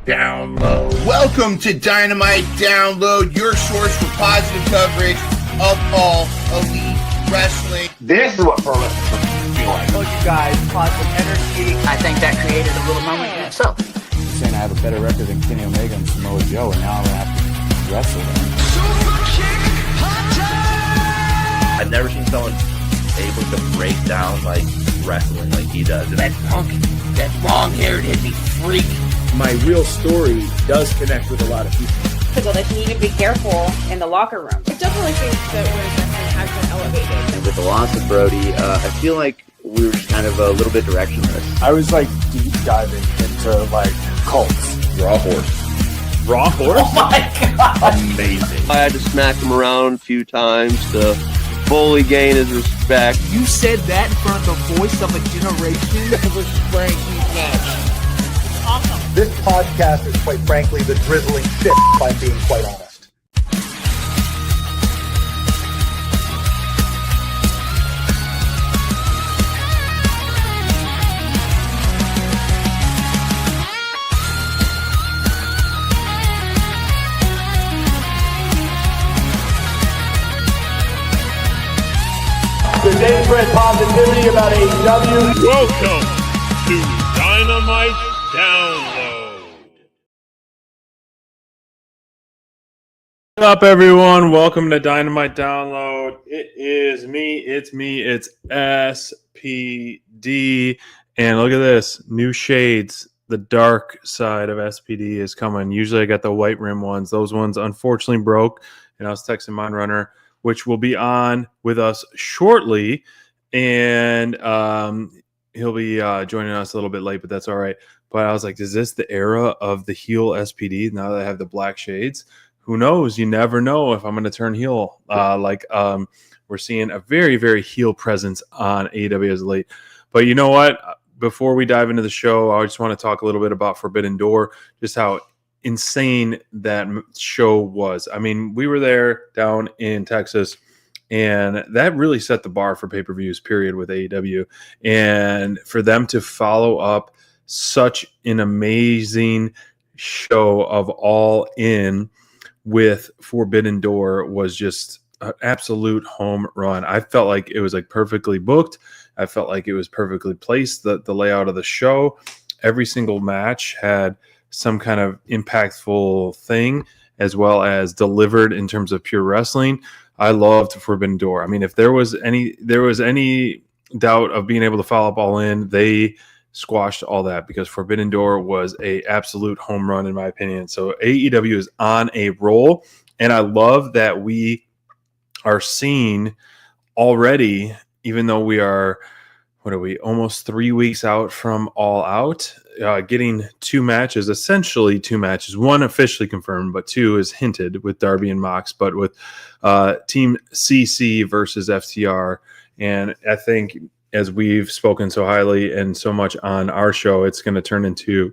Download. Welcome to Dynamite Download, your source for positive coverage of all elite wrestling. This is what pro wrestling feel like. I told you guys, positive energy. I think that created a little moment in itself. You're saying I have a better record than Kenny Omega and Samoa Joe, and now I'm going to have to wrestle them. I've never seen someone able to break down like wrestling like he does. That punk, that long-haired hippie freak. My real story does connect with a lot of people. People that you need to be careful in the locker room. I definitely think that women's wrestling has been elevated. And with the loss of Brody, I feel like we were just kind of a little bit directionless. I was like deep diving into like cults. Raw horse. Raw horse? Oh my god! Amazing. I had to smack him around a few times to fully gain his respect. You said that in front of the voice of a generation? It was Frankie's match. Awesome. This podcast is, quite frankly, the drizzling shit, if I'm being quite honest. The day spread positivity about AEW. Welcome to Dynamite Download. What's up, everyone? Welcome to Dynamite Download. It's SPD. And look at this, new shades. The dark side of SPD is coming. Usually I got the white rim ones. Those ones unfortunately broke, and I was texting Mine Runner, which will be on with us shortly. And he'll be joining us a little bit late, but that's all right. But I was like, is this the era of the heel SPD now that I have the black shades? Who knows? You never know if I'm going to turn heel. We're seeing a very, very heel presence on AEW as late. But you know what? Before we dive into the show, I just want to talk a little bit about Forbidden Door, just how insane that show was. I mean, we were there down in Texas, and that really set the bar for pay-per-views, period, with AEW. And for them to follow up such an amazing show of All In with Forbidden Door was just an absolute home run. I felt like it was like perfectly booked. I felt like it was perfectly placed. The layout of the show, every single match had some kind of impactful thing, as well as delivered in terms of pure wrestling. I loved Forbidden Door. I mean, if there was any doubt of being able to follow up All In, they squashed all that, because Forbidden Door was a absolute home run in my opinion. So AEW is on a roll, and I love that we are seeing already, even though we are, almost 3 weeks out from All Out, getting essentially two matches, one officially confirmed, but two is hinted with Darby and Mox, but with Team CC versus FTR. And I think, as we've spoken so highly and so much on our show, it's going to turn into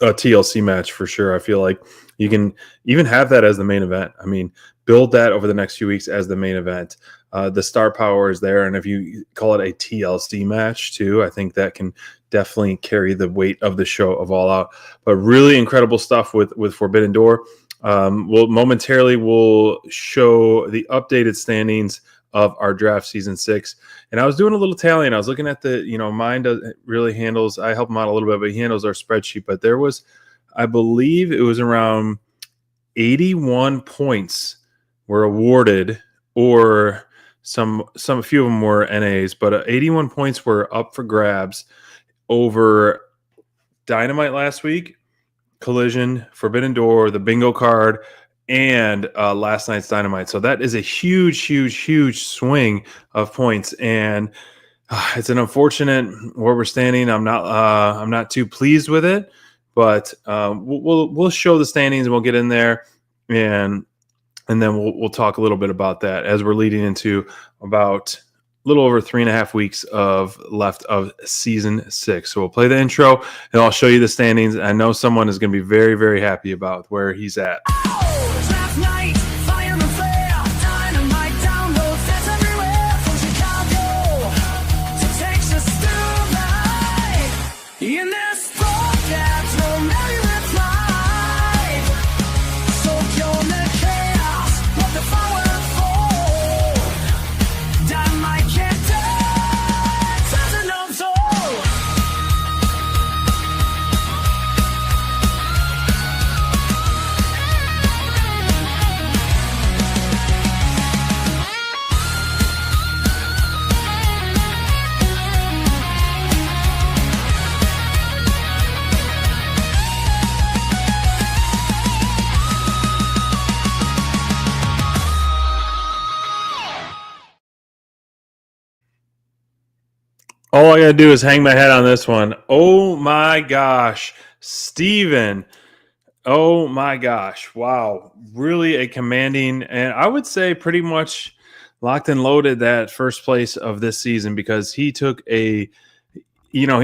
a TLC match for sure. I feel like you can even have that as the main event. I mean, build that over the next few weeks as the main event. The star power is there, and if you call it a TLC match too, I think that can definitely carry the weight of the show of All Out. But really incredible stuff with Forbidden Door. We'll show the updated standings of our draft season 6. And I was doing a little tallying. I was looking at mine really handles, I help him out a little bit, but he handles our spreadsheet. But there was, I believe it was around 81 points were awarded, or a few of them were NAs, but 81 points were up for grabs over Dynamite last week, Collision, Forbidden Door, the bingo card, and last night's Dynamite. So that is a huge swing of points, and it's an unfortunate where we're standing. I'm not too pleased with it, but we'll show the standings and we'll get in there, and then we'll talk a little bit about that as we're leading into about a little over 3.5 weeks left of season 6. So we'll play the intro and I'll show you the standings. I know someone is going to be very, very happy about where he's at. In this podcast, we'll never reply. All I got to do is hang my head on this one. Oh, my gosh. Steven. Oh, my gosh. Wow. Really a commanding, and I would say pretty much locked and loaded that first place of this season because he took he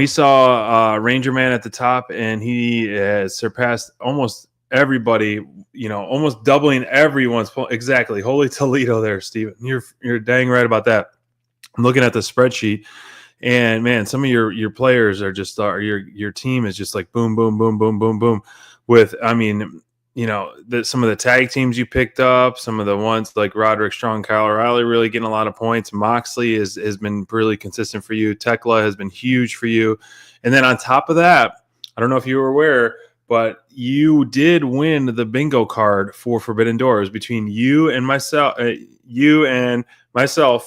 saw Ranger Man at the top, and he has surpassed almost everybody, almost doubling everyone's exactly. Holy Toledo there, Steven. You're dang right about that. I'm looking at the spreadsheet. And man, some of your players are just your team is just like boom, boom, boom, boom, boom, boom. With some of the tag teams you picked up, some of the ones like Roderick Strong, Kyle O'Reilly really getting a lot of points. Moxley has been really consistent for you. Tekla has been huge for you. And then on top of that, I don't know if you were aware, but you did win the bingo card for Forbidden Doors between you and myself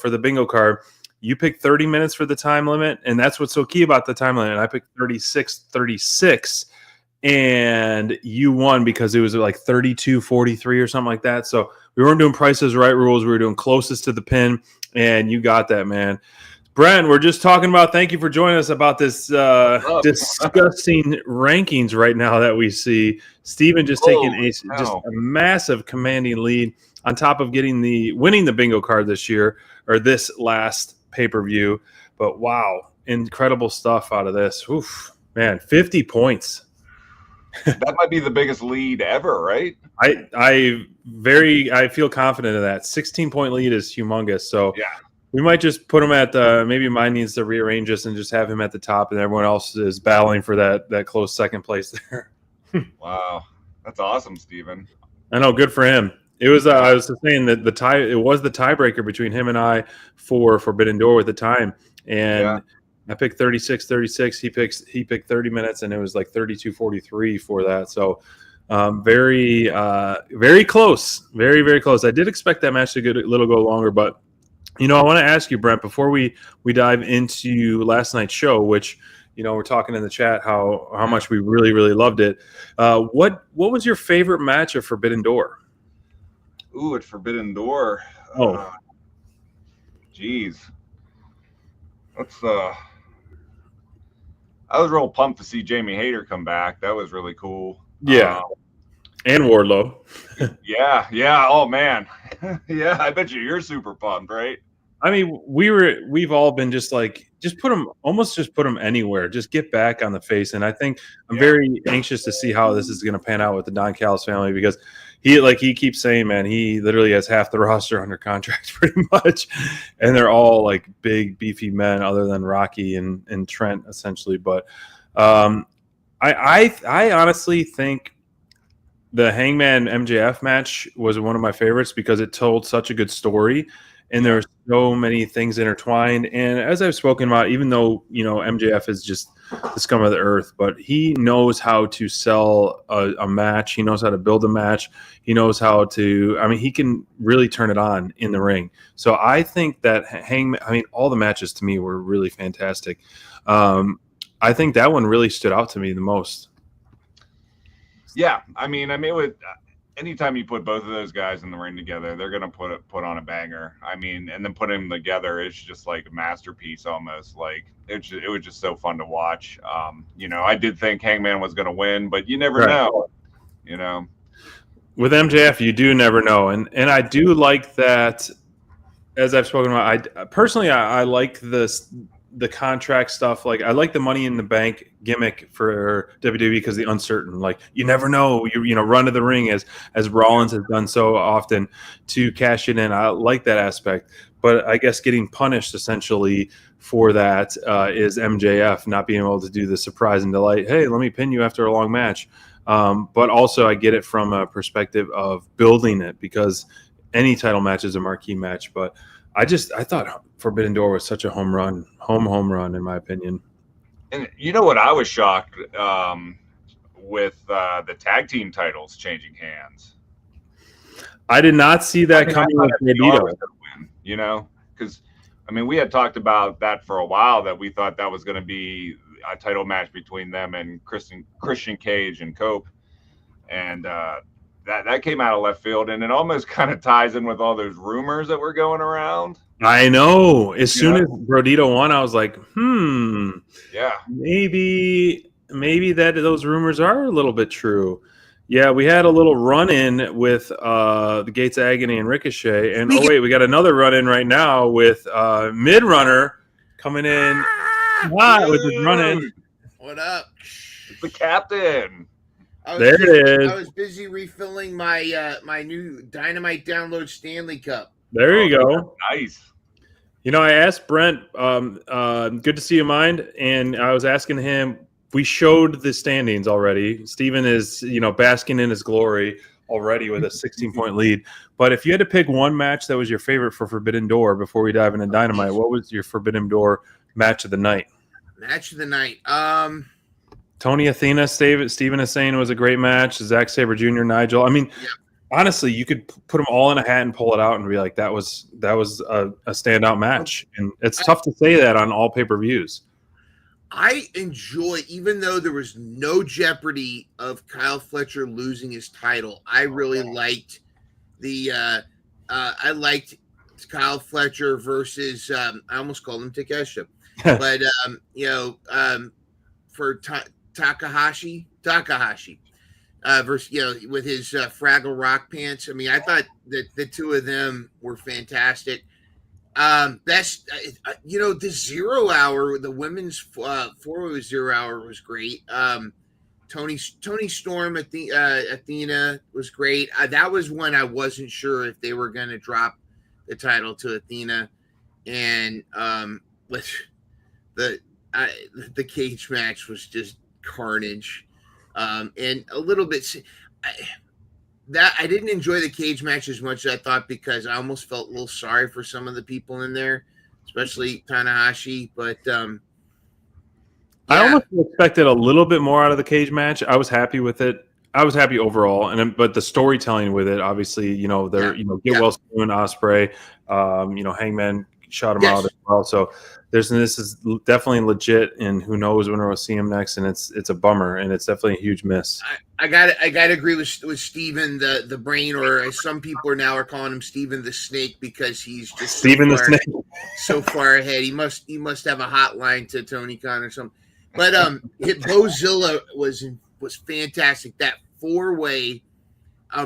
for the bingo card. You picked 30 minutes for the time limit, and that's what's so key about the time limit. I picked 36, and you won because it was like 32-43 or something like that. So we weren't doing prices right rules. We were doing closest to the pin, and you got that, man. Brent, we're just talking about, thank you for joining us about this disgusting rankings right now that we see. Steven just taking a massive commanding lead on top of winning the bingo card this year, or this last pay-per-view. But wow, incredible stuff out of this. Oof, man, 50 points. That might be the biggest lead ever, right? I feel confident of that. 16-point lead is humongous. So yeah, we might just put him at maybe mine needs to rearrange this and just have him at the top, and everyone else is battling for that close second place there. Wow, that's awesome, Steven. I know, good for him. It was. I was just saying that it was the tiebreaker between him and I for Forbidden Door with the time, and I picked 36. He picked 30 minutes, and it was like 32-43 for that. So very close, very, very close. I did expect that match to go a little longer, but I want to ask you, Brent, before we dive into last night's show, which we're talking in the chat how much we really, really loved it. What was your favorite match of Forbidden Door? Ooh, at Forbidden Door. Geez. I was real pumped to see Jamie Hayter come back. That was really cool. Yeah. And Wardlow. Yeah. Oh man. Yeah, I bet you're super pumped, right? I mean, we've all been just like, just put them anywhere. Just get back on the face. And I think I'm very anxious to see how this is going to pan out with the Don Callis family, because he keeps saying, man, he literally has half the roster under contract pretty much. And they're all like big, beefy men other than Rocky and Trent essentially. But I honestly think the Hangman MJF match was one of my favorites because it told such a good story. And there are so many things intertwined. And as I've spoken about, even though, MJF is just the scum of the earth, but he knows how to sell a match. He knows how to build a match. He knows how to, he can really turn it on in the ring. So I think that all the matches to me were really fantastic. I think that one really stood out to me the most. Yeah. Anytime you put both of those guys in the ring together, they're going to put on a banger. And then putting them together is just like a masterpiece almost. Like it was just so fun to watch. I did think Hangman was going to win, but you never know. With MJF, you do never know, and I do like that. As I've spoken about, I personally like the contract stuff. Like I like the Money in the Bank gimmick for WWE because the uncertain, like you never know, you run to the ring as Rollins has done so often to cash it in. I like that aspect, but I guess getting punished essentially for that is MJF not being able to do the surprise and delight. Hey, let me pin you after a long match. But also I get it from a perspective of building it because any title match is a marquee match, but I thought Forbidden Door was such a home run in my opinion. And you know what? I was shocked with the tag team titles changing hands. I did not see that coming with Magneto. Because we had talked about that for a while, that we thought that was going to be a title match between them and Christian Cage and Cope. And that came out of left field, and it almost kind of ties in with all those rumors that were going around. I know. As soon as Brodito won, I was like, yeah, maybe that those rumors are a little bit true. Yeah, we had a little run-in with the Gates of Agony and Ricochet, and we got another run-in right now with Mid-Runner coming in hot with his run-in. What up? It's the captain. There it is. I was busy refilling my my new Dynamite Download Stanley Cup. There you go. Nice. You know, I asked Brent, good to see you, Mind, and I was asking him, we showed the standings already. Steven is, basking in his glory already with a 16-point lead. But if you had to pick one match that was your favorite for Forbidden Door before we dive into Dynamite, what was your Forbidden Door match of the night? Match of the night. Tony Athena, Steven is saying it was a great match. Zack Sabre Jr., Nigel. I mean, honestly, you could put them all in a hat and pull it out and be like, that was a standout match. And it's tough to say that on all pay-per-views. I enjoy, even though there was no jeopardy of Kyle Fletcher losing his title, I really liked I liked Kyle Fletcher versus I almost called him Takeshita, but for Takahashi versus with his Fraggle Rock pants. I mean, I thought that the two of them were fantastic. The 0 hour, the women's 4:00 hour was great. Tony Storm, Athena was great. That was when I wasn't sure if they were going to drop the title to Athena, and the cage match was just carnage, and a little bit. I didn't enjoy the cage match as much as I thought because I almost felt a little sorry for some of the people in there, especially Tanahashi. But I almost expected a little bit more out of the cage match. I was happy with it. I was happy overall, but the storytelling with it, obviously, get well soon, Ospreay, Hangman shot him out as well. So this is definitely legit, and who knows when we'll see him next. And it's a bummer, and it's definitely a huge miss. I got to agree with Steven the Brain, or as some people are calling him Steven the Snake, because he's just so far ahead. He must have a hotline to Tony Khan or something. But Bozilla was fantastic. That 4-way.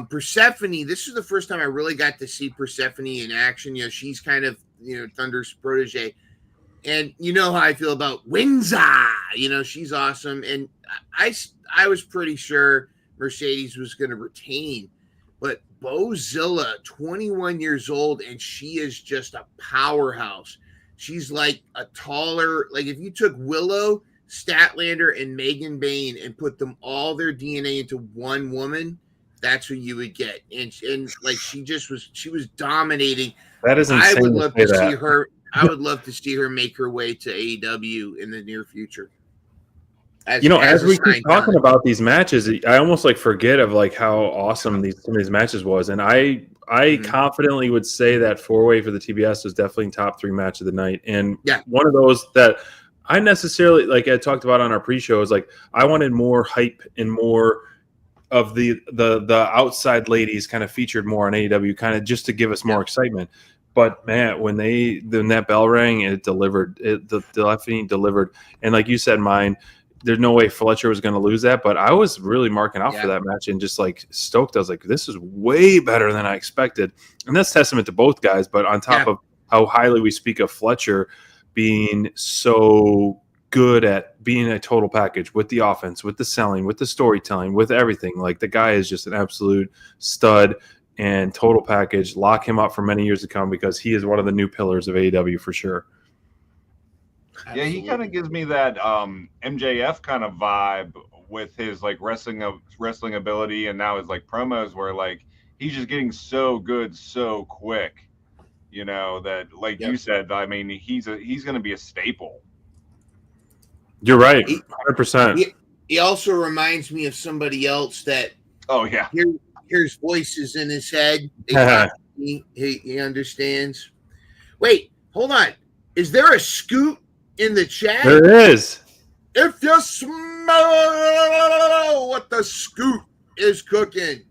Persephone, this is the first time I really got to see Persephone in action. She's kind of Thunder's protege. And you know how I feel about Windsor. She's awesome. And I was pretty sure Mercedes was going to retain. But Bozilla, 21 years old, and she is just a powerhouse. She's like a taller, like if you took Willow, Statlander, and Megan Bain and put them all their DNA into one woman, that's who you would get. And like she was dominating. That is insane. I would love to see her. I would love to see her make her way to AEW in the near future. As we keep talking about these matches, I almost forget of how awesome some of these matches was. And I confidently would say that 4-way for the TBS was definitely top 3 match of the night. And one of those that I necessarily, I talked about on our pre-show, is I wanted more hype and more of the outside ladies kind of featured more on AEW, kind of just to give us more excitement. But man, when that bell rang, it delivered. The definitely delivered. And like you said, there's no way Fletcher was going to lose that. But I was really marking out for that match and just stoked. I was like, this is way better than I expected. And that's testament to both guys. But on top of how highly we speak of Fletcher being so good at being a total package with the offense, with the selling, with the storytelling, with everything. The guy is just an absolute stud and total package. Lock him up for many years to come because he is one of the new pillars of AEW for sure. Yeah, he kind of gives me that MJF kind of vibe with his wrestling ability, and now his promos where he's just getting so good so quick. That you said, I mean, he's going to be a staple. You're right, 100%. He also reminds me of somebody else that hears voices in his head. He understands. Wait, hold on. Is there a scoot in the chat? There is. If you smell what the scoot is cooking.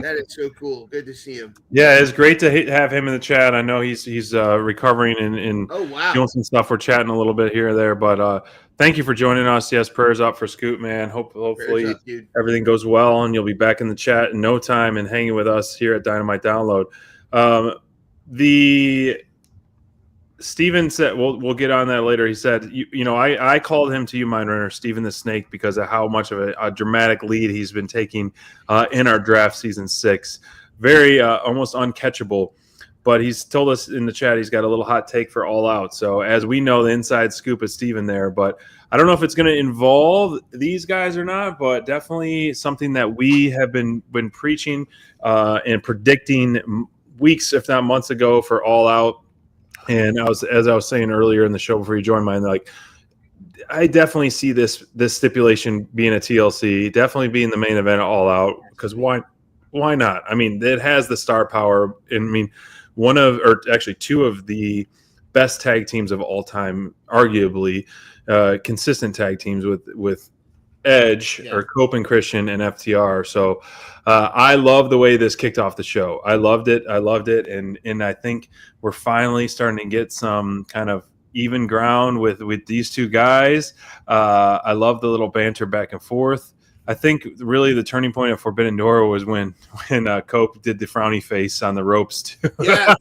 That is so cool. Good to see him. Yeah, it's great to have him in the chat. I know he's recovering and Oh wow, doing some stuff. We're chatting a little bit here or there, but thank you for joining us. Yes, prayers up for Scoot, man. Hopefully up, dude. everything goes well and you'll be back in the chat in no time and hanging with us here at Dynamite Download. The Steven said we'll get on that later. He said, I called him to you, Mind Runner, Steven the Snake, because of how much of a dramatic lead he's been taking in our draft season 6. Very almost uncatchable. But he's told us in the chat he's got a little hot take for All Out. So as we know, the inside scoop is Steven there. But I don't know if it's going to involve these guys or not, but definitely something that we have been preaching and predicting weeks, if not months ago, for All Out. And as I was saying earlier in the show before you joined mine, like I definitely see this stipulation being a TLC, definitely being the main event All Out, because why not? I mean, it has the star power. And I mean, two of the best tag teams of all time, arguably consistent tag teams with Edge or Cope and Christian and FTR. So I love the way this kicked off the show. I loved it. And I think we're finally starting to get some kind of even ground with these two guys. I love the little banter back and forth. I think really the turning point of Forbidden Door was when Cope did the frowny face on the ropes too. Yeah.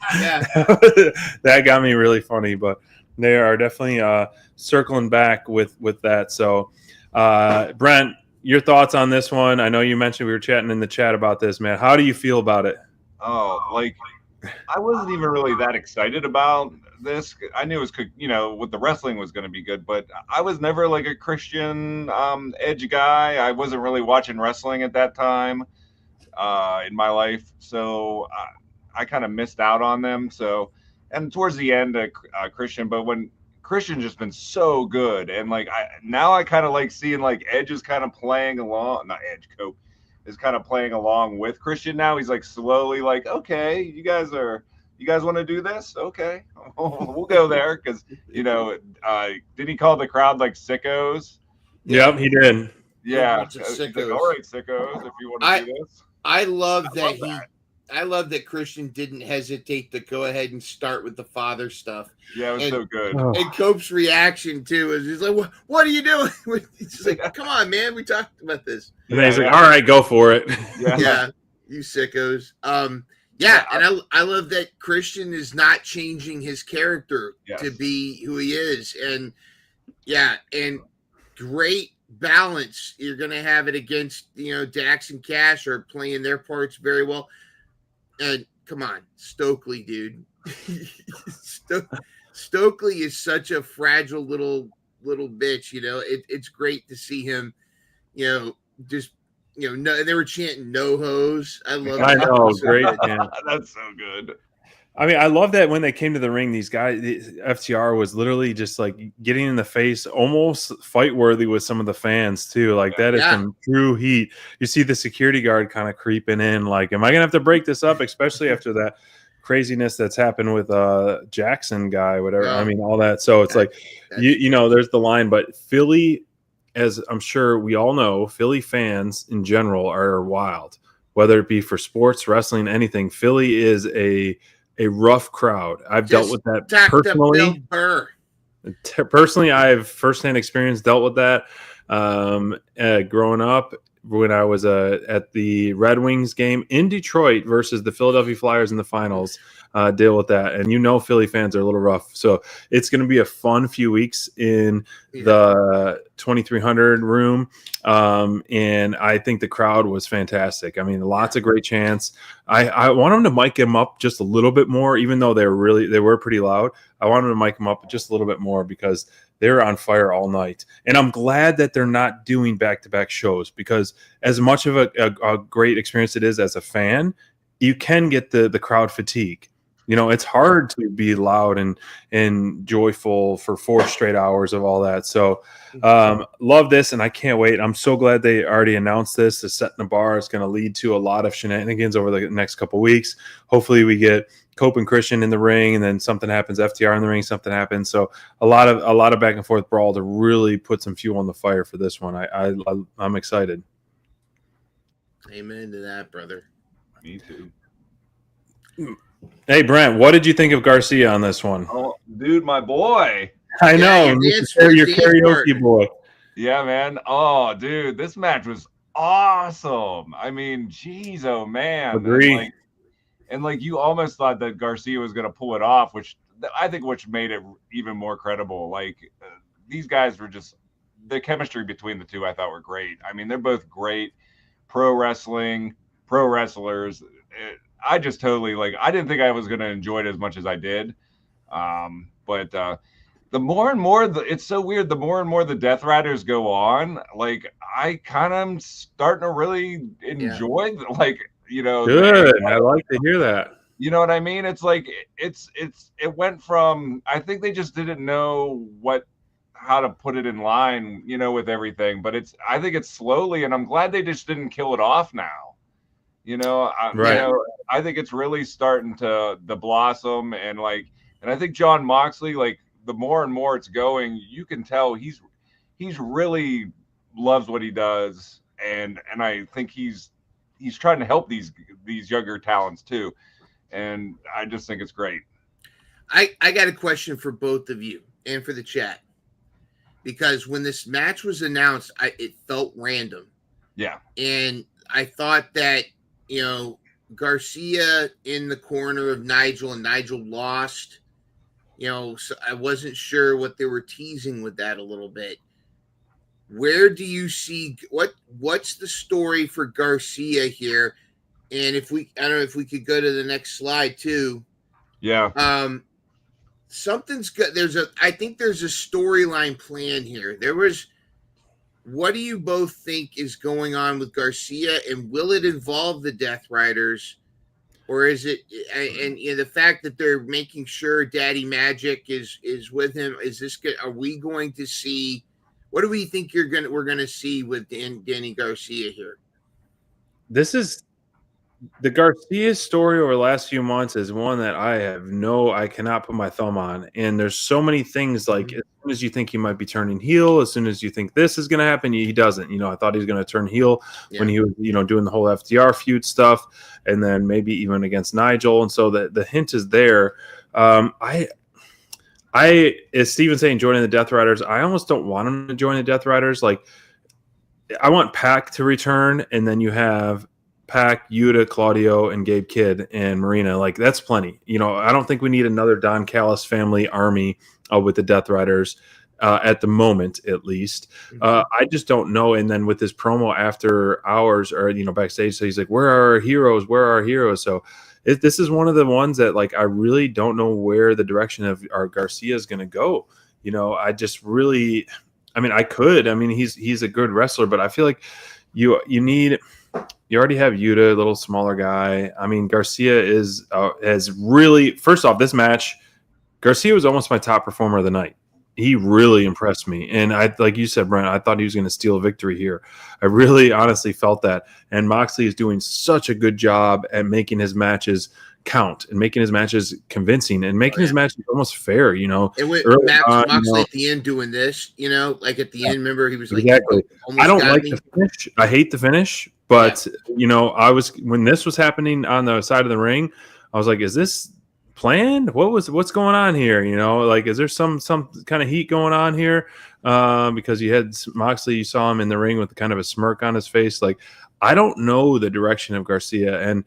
That got me really funny, but they are definitely circling back with that. So Brent, your thoughts on this one? I know you mentioned we were chatting in the chat about this, man. How do you feel about it? Oh, like I wasn't even really that excited about this. I knew it was, with the wrestling was going to be good, but I was never like a Christian Edge guy. I wasn't really watching wrestling at that time in my life, so I kind of missed out on them. So, and towards the end, Christian, but when Christian just been so good, and like I kind of like seeing like Edge is kind of playing along, not Edge, Cope is kind of playing along with Christian now. He's like slowly like, okay, you guys want to do this? Okay, we'll go there, because did he call the crowd like sickos? Yep, he did. Yeah, Like, all right, sickos, if you want to do this. I love that Christian didn't hesitate to go ahead and start with the father stuff. Yeah, it was so good. Oh. And Cope's reaction too is he's like, "What are you doing?" He's just like, "Come on, man, we talked about this." And he's like, "All right, go for it." Yeah, you sickos. Yeah, and I love that Christian is not changing his character to be who he is, and great balance. You're gonna have it against Dax and Cash are playing their parts very well. And come on, Stokely, dude. Stokely is such a fragile little bitch. It's great to see him. Just no. They were chanting "No hose." I love. I know, great. Yeah. That's so good. I mean, I love that when they came to the ring, these guys, FTR was literally just like getting in the face, almost fight worthy with some of the fans too. Like that is some true heat. You see the security guard kind of creeping in. Like, am I gonna have to break this up? Especially after that craziness that's happened with Jackson guy, whatever. I mean, all that. So it's like, there's the line. But Philly, as I'm sure we all know, Philly fans in general are wild. Whether it be for sports, wrestling, anything, Philly is a rough crowd. I've dealt with that personally. Personally, I've firsthand experience dealt with that growing up when I was at the Red Wings game in Detroit versus the Philadelphia Flyers in the finals. Deal with that, and Philly fans are a little rough. So it's going to be a fun few weeks in the 2300 room, and I think the crowd was fantastic. I mean, lots of great chants. I want them to mic him up just a little bit more, even though they were pretty loud. I want them to mic him up just a little bit more because they're on fire all night. And I'm glad that they're not doing back-to-back shows, because as much of a great experience it is as a fan, you can get the crowd fatigue. It's hard to be loud and joyful for 4 straight hours of all that. So love this, and I can't wait. I'm so glad they already announced this. The setting the bar is going to lead to a lot of shenanigans over the next couple weeks. Hopefully we get Cope and Christian in the ring, and then something happens, FTR in the ring, something happens. So a lot of back and forth brawl to really put some fuel on the fire for this one. I'm excited. Amen to that, brother. Me too. Hey, Brent, what did you think of Garcia on this one? Oh, dude, my boy. I know. Your karaoke boy. Yeah, man. Oh, dude, this match was awesome. I mean, geez, oh man. Agree. And like you almost thought that Garcia was going to pull it off, which I think which made it even more credible. Like these guys were just the chemistry between the two I thought were great. I mean, they're both great pro wrestling, pro wrestlers. I just totally like I didn't think I was going to enjoy it as much as I did. But the more and more it's so weird, the more and more the Death Riders go on, like I kind of starting to really enjoy like Good. I like to hear that. You know what I mean? It's like it went from I think they just didn't know how to put it in line, with everything. But I think it's slowly, and I'm glad they just didn't kill it off now. Right. I think it's really starting to blossom, and I think John Moxley, like the more and more it's going, you can tell he's really loves what he does, and I think he's trying to help these younger talents too, and I just think it's great. I got a question for both of you and for the chat, because when this match was announced, it felt random. Yeah, and I thought that Garcia in the corner of Nigel, and Nigel lost. So I wasn't sure what they were teasing with that a little bit. Where do you see what's the story for Garcia here? And I don't know if we could go to the next slide too. Yeah. Something's good. I think there's a storyline plan here. What do you both think is going on with Garcia, and will it involve the Death Riders, or is it? And the fact that they're making sure Daddy Magic is with him, is this good? Are we going to see? What do we think we're gonna see with Danny Garcia here? This is the Garcia story over the last few months is one that I cannot put my thumb on. And there's so many things, like as soon as you think he might be turning heel, as soon as you think this is going to happen, he doesn't. I thought he was going to turn heel when he was, doing the whole FTR feud stuff, and then maybe even against Nigel. And so the hint is there. As Steven saying, joining the Death Riders, I almost don't want him to join the Death Riders. Like, I want Pac to return, and then you have Pac, Yuta, Claudio, and Gabe Kidd and Marina. Like, that's plenty. I don't think we need another Don Callis family army with the Death Riders at the moment, at least. I just don't know. And then with this promo after hours, or backstage, so he's like, "Where are our heroes? Where are our heroes?" So this is one of the ones that, like, I really don't know where the direction of our Garcia is going to go. I just really, I could. He's a good wrestler, but I feel like you already have Yuta, a little smaller guy. Garcia has really, first off, this match, Garcia was almost my top performer of the night. He really impressed me. And like you said, Brent, I thought he was going to steal a victory here. I really honestly felt that. And Moxley is doing such a good job at making his matches count and making his matches convincing and making his matches almost fair, And with Moxley at the end doing this, like at the end, remember he was like, exactly. I don't like the finish. I hate the finish, but when this was happening on the side of the ring, I was like, is this planned? What's going on here? Like, is there some kind of heat going on here? Because you had Moxley, you saw him in the ring with kind of a smirk on his face. Like, I don't know the direction of Garcia, and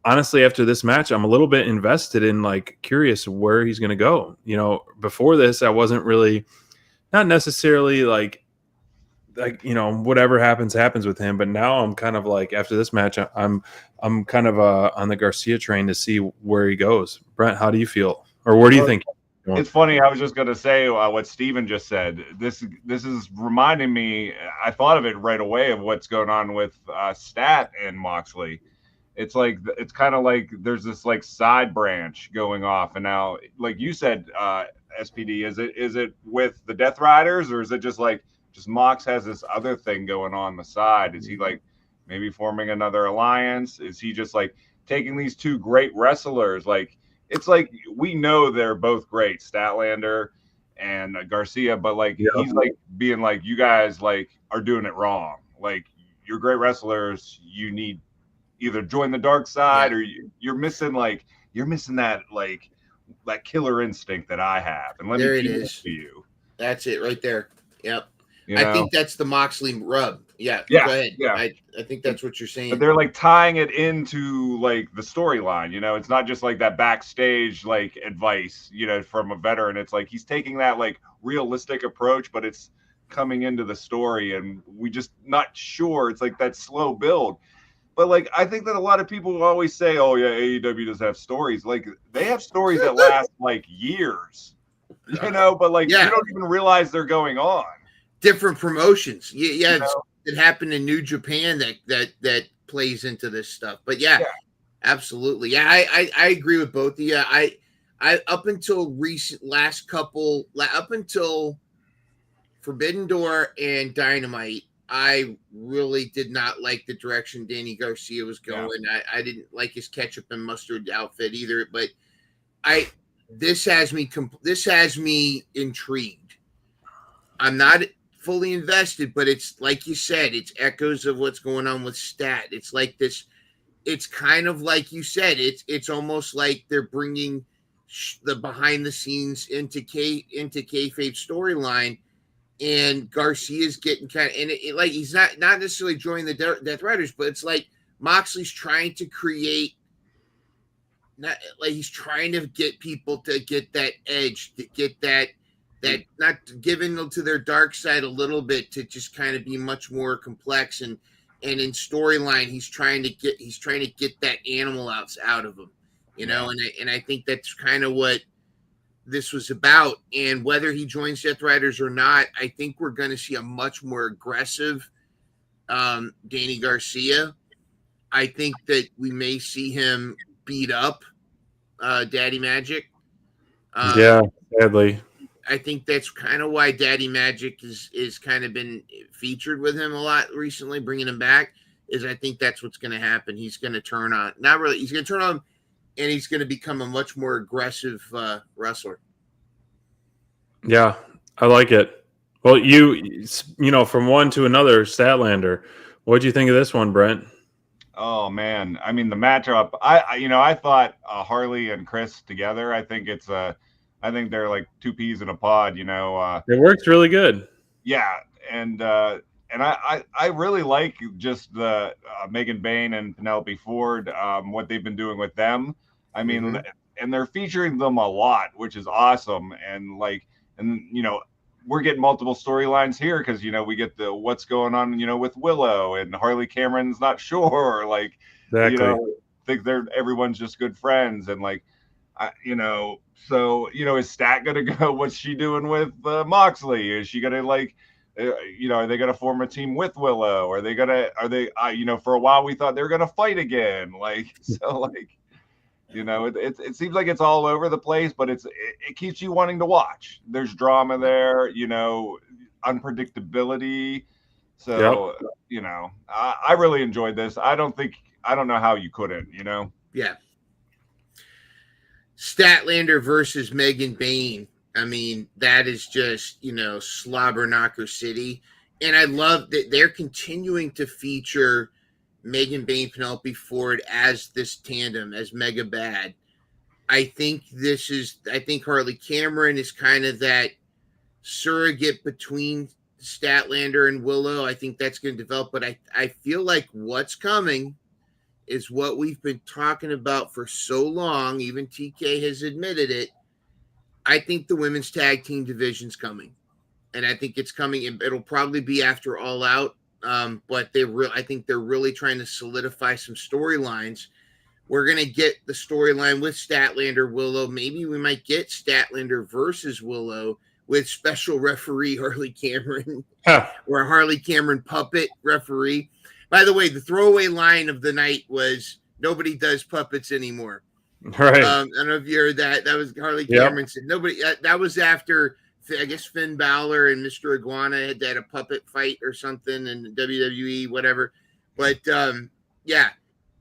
honestly, after this match, I'm a little bit invested in, like, curious where he's going to go. Before this, I wasn't really, not necessarily like, whatever happens with him. But now I'm kind of like, after this match, I'm kind of on the Garcia train to see where he goes. Brent, how do you feel? Or where do you think? It's funny. I was just going to say what Steven just said. This is reminding me, I thought of it right away, of what's going on with Stat and Moxley. It's like, it's kind of like there's this like side branch going off. And now, like you said, SPD, is it with the Death Riders, or is it just Mox has this other thing going on the side? Is he like maybe forming another alliance? Is he just like taking these two great wrestlers? Like, it's like, we know they're both great, Statlander and Garcia, but like, he's like being like, you guys like are doing it wrong. Like, you're great wrestlers. You need either join the dark side or you're missing that killer instinct that I have, and let There me it keep it is. to you. That's it right there. Yep. You I know? think that's the Moxley rub. Yeah. Yeah, Go ahead. yeah. I think that's what you're saying. But they're like tying it into like the storyline, you know. It's not just like that backstage like advice, you know, from a veteran. It's like he's taking that like realistic approach, but it's coming into the story, and we just not sure. It's like that slow build. But like I think that a lot of people will always say, "Oh yeah, AEW does have stories." Like they have stories that last like years, you know. But like you don't even realize they're going on. Different promotions. Yeah, You know? it happened in New Japan that plays into this stuff. But absolutely. Yeah, I agree with both of you. I up until up until Forbidden Door and Dynamite, I really did not like the direction Danny Garcia was going. I didn't like his ketchup and mustard outfit either. But this has me intrigued. I'm not fully invested, but it's like you said, it's echoes of what's going on with Stat. It's like this. It's kind of like you said. It's almost like they're bringing the behind the scenes into kayfabe storyline, and Garcia's getting kind of, and like he's not necessarily joining the Death Riders, but it's like Moxley's trying to create. Not like he's trying to get people to get that edge, to get that not giving to their dark side a little bit, to just kind of be much more complex, and in storyline he's trying to get that animal out of them, you know, and I think that's kind of what this was about. And whether he joins Death Riders or not, I think we're going to see a much more aggressive Danny Garcia. I think that we may see him beat up Daddy Magic. Sadly. I think that's kind of why Daddy Magic is kind of been featured with him a lot recently, bringing him back. Is I think that's what's going to happen. He's going to turn on, not really. He's going to turn on, and he's going to become a much more aggressive wrestler. Yeah, I like it. Well, you know, from one to another, Statlander. What do you think of this one, Brent? Oh man, I mean the matchup. I thought Harley and Chris together. I think they're like two peas in a pod. You know, it works really good. Yeah, and I really like just the Megan Bain and Penelope Ford, what they've been doing with them. I mean, and they're featuring them a lot, which is awesome. And you know, we're getting multiple storylines here because, you know, we get the what's going on, you know, with Willow, and Harley Cameron's not sure, like, you know, think everyone's just good friends, and like, you know, so, you know, is Stat gonna go? What's she doing with Moxley? Is she gonna like, you know, are they gonna form a team with Willow? Are they, you know, for a while we thought they were gonna fight again, like, so like, you know, it seems like it's all over the place, but it keeps you wanting to watch. There's drama there, you know, unpredictability. So, you know, I really enjoyed this. I don't know how you couldn't, you know? Yeah. Statlander versus Megan Bain. I mean, that is just, you know, slobber knocker city. And I love that they're continuing to feature Megan Bain, Penelope Ford as this tandem, as Mega Bad. I think Harley Cameron is kind of that surrogate between Statlander and Willow. I think that's going to develop, but I feel like what's coming is what we've been talking about for so long. Even TK has admitted it. I think the women's tag team division's coming, and I think it's coming. It'll probably be after All Out. But I think they're really trying to solidify some storylines. We're going to get the storyline with Statlander, Willow. Maybe we might get Statlander versus Willow with special referee Harley Cameron, or Harley Cameron puppet referee. By the way, the throwaway line of the night was, "Nobody does puppets anymore." Right. I don't know if you heard that. That was Harley Cameron said nobody. That was after, I guess, Finn Balor and Mr. Iguana had a puppet fight or something in WWE, whatever. But yeah,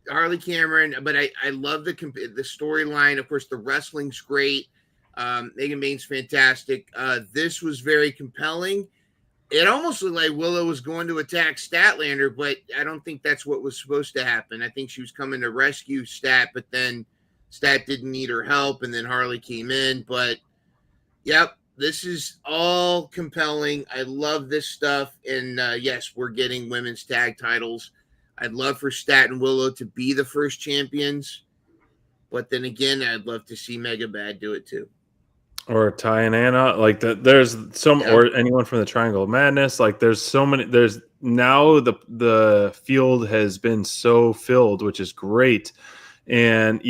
Harley Cameron. But I love the storyline. Of course, the wrestling's great. Megan Bain's fantastic. This was very compelling. it almost looked like Willow was going to attack Statlander, but I don't think that's what was supposed to happen. I think she was coming to rescue Stat, but then Stat didn't need her help, and then Harley came in. But, yep, this is all compelling. I love this stuff. And, yes, we're getting women's tag titles. I'd love for Stat and Willow to be the first champions. But then again, I'd love to see Mega Bad do it too. Or Ty and Anna, like there's some, or anyone from the Triangle of Madness. Like there's so many. There's now the field has been so filled, which is great. And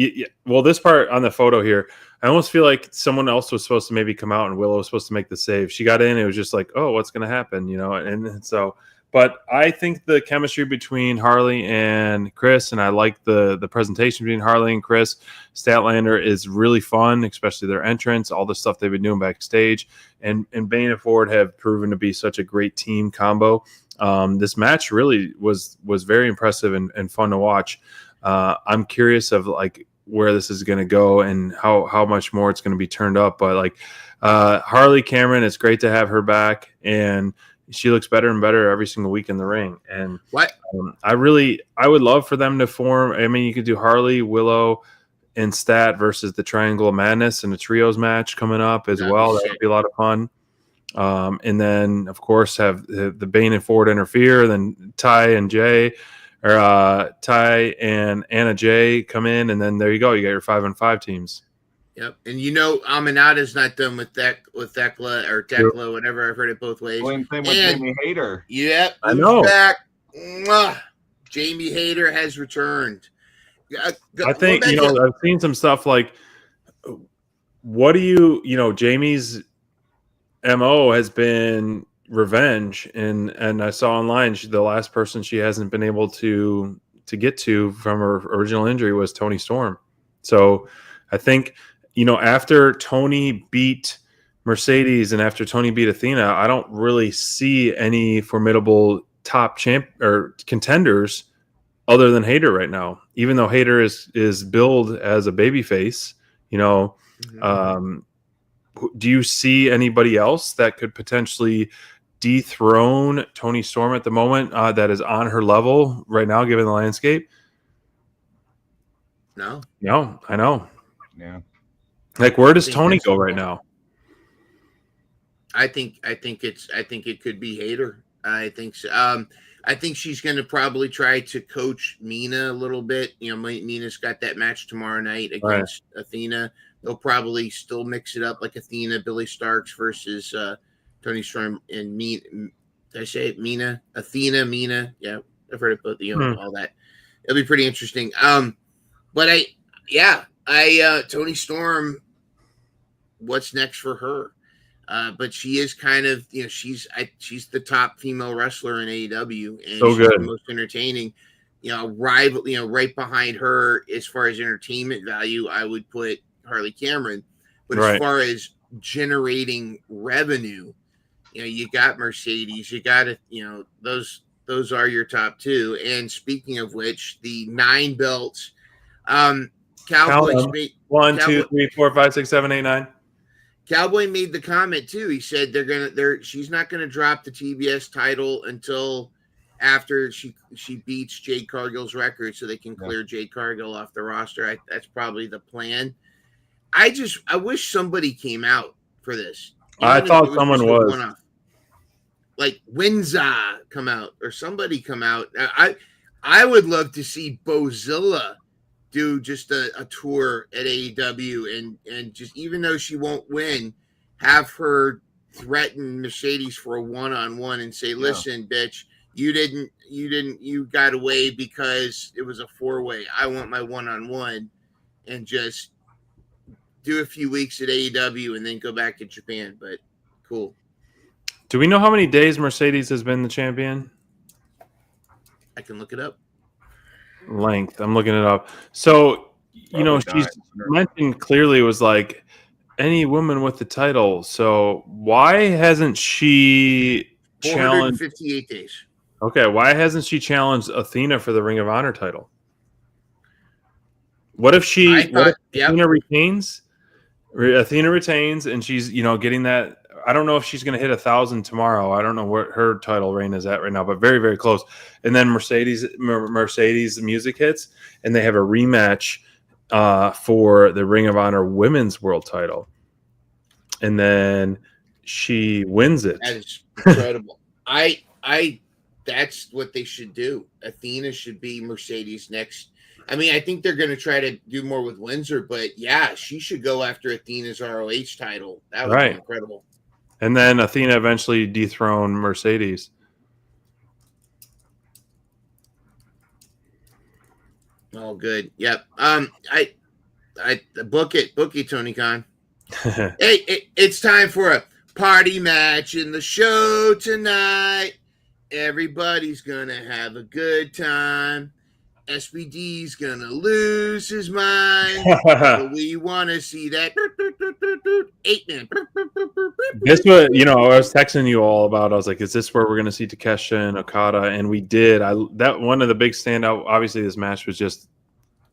well, this part on the photo here, I almost feel like someone else was supposed to maybe come out, and Willow was supposed to make the save. She got in, it was just like, oh, what's going to happen, And so, but I think the chemistry between Harley and Chris, and I like the presentation between Harley and Chris. Statlander is really fun, especially their entrance, all the stuff they've been doing backstage, and Bane and Ford have proven to be such a great team combo. This match really was very impressive and fun to watch. I'm curious of like where this is going to go and how much more it's going to be turned up. But like Harley Cameron, it's great to have her back, and she looks better and better every single week in the ring. And I would love for them to form. I mean, you could do Harley, Willow, and Stat versus the Triangle of Madness in a trios match coming up as well. That would be a lot of fun. And then, of course, have the Bane and Ford interfere. Then Ty and Anna Jay come in, and then there you go. You got your 5-on-5 teams. Yep, and Aminata's not done with Thekla or Tekla, whatever. I've heard it both ways. Same thing with Jamie Hayter. Yep, I know. Back. Mwah. Jamie Hayter has returned. I think I've seen some stuff like, what do Jamie's MO has been revenge, and I saw online the last person she hasn't been able to get to from her original injury was Toni Storm. So I think after Toni beat Mercedes and after Toni beat Athena, I don't really see any formidable top champ or contenders other than Hayter right now. Even though Hayter is billed as a babyface, do you see anybody else that could potentially dethrone Toni Storm at the moment that is on her level right now, given the landscape? No, I know. Yeah. Like, where does Toni go right now? I think it could be Hayter. I think so. I think she's going to probably try to coach Mina a little bit. Mina's got that match tomorrow night against Athena. They'll probably still mix it up like Athena, Billy Starks versus Toni Storm and Mina. Did I say it? Mina? Athena, Mina. Yeah, I've heard it both. All that. It'll be pretty interesting. But Toni Storm, what's next for her? But she is kind of, she's the top female wrestler in AEW, and so she's good, the most entertaining. Rival, right behind her as far as entertainment value, I would put Harley Cameron. But as far as generating revenue, you got Mercedes, you got those are your top two. And speaking of which, the 9 belts, Cowboys made 1, 2, 3, 4, 5, 6, 7, 8, 9. Cowboy made the comment too. He said she's not gonna drop the TBS title until after she beats Jade Cargill's record, so they can clear Jade Cargill off the roster. That's probably the plan. I wish somebody came out for this. I thought someone was. Like Winza come out or somebody come out. I would love to see Bozilla do just a tour at AEW and just, even though she won't win, have her threaten Mercedes for a one-on-one and say, listen, bitch, you got away because it was a 4-way. I want my one-on-one, and just do a few weeks at AEW and then go back to Japan. But cool. Do we know how many days Mercedes has been the champion? I can look it up. Length. I'm looking it up. So, she's mentioned clearly was like any woman with the title. So why hasn't she challenged 458 days? Okay, why hasn't she challenged Athena for the Ring of Honor title? What if Athena retains? Athena retains, and she's getting that. I don't know if she's going to hit 1,000 tomorrow. I don't know what her title reign is at right now, but very, very close. And then Mercedes music hits, and they have a rematch for the Ring of Honor Women's World Title, and then she wins it. That is incredible. That's what they should do. Athena should be Mercedes next. I mean, I think they're going to try to do more with Windsor, but yeah, she should go after Athena's ROH title. That would be incredible. And then Athena eventually dethrone Mercedes. Oh, good. Yep. I book it, Tony Khan. Hey, it's time for a party match in the show tonight. Everybody's gonna have a good time. SBD's gonna lose his mind. So we want to see that 8-man. This was, I was texting you all about. I was like, "Is this where we're going to see Takeshita and Okada?" And we did. That one of the big standout. Obviously, this match was just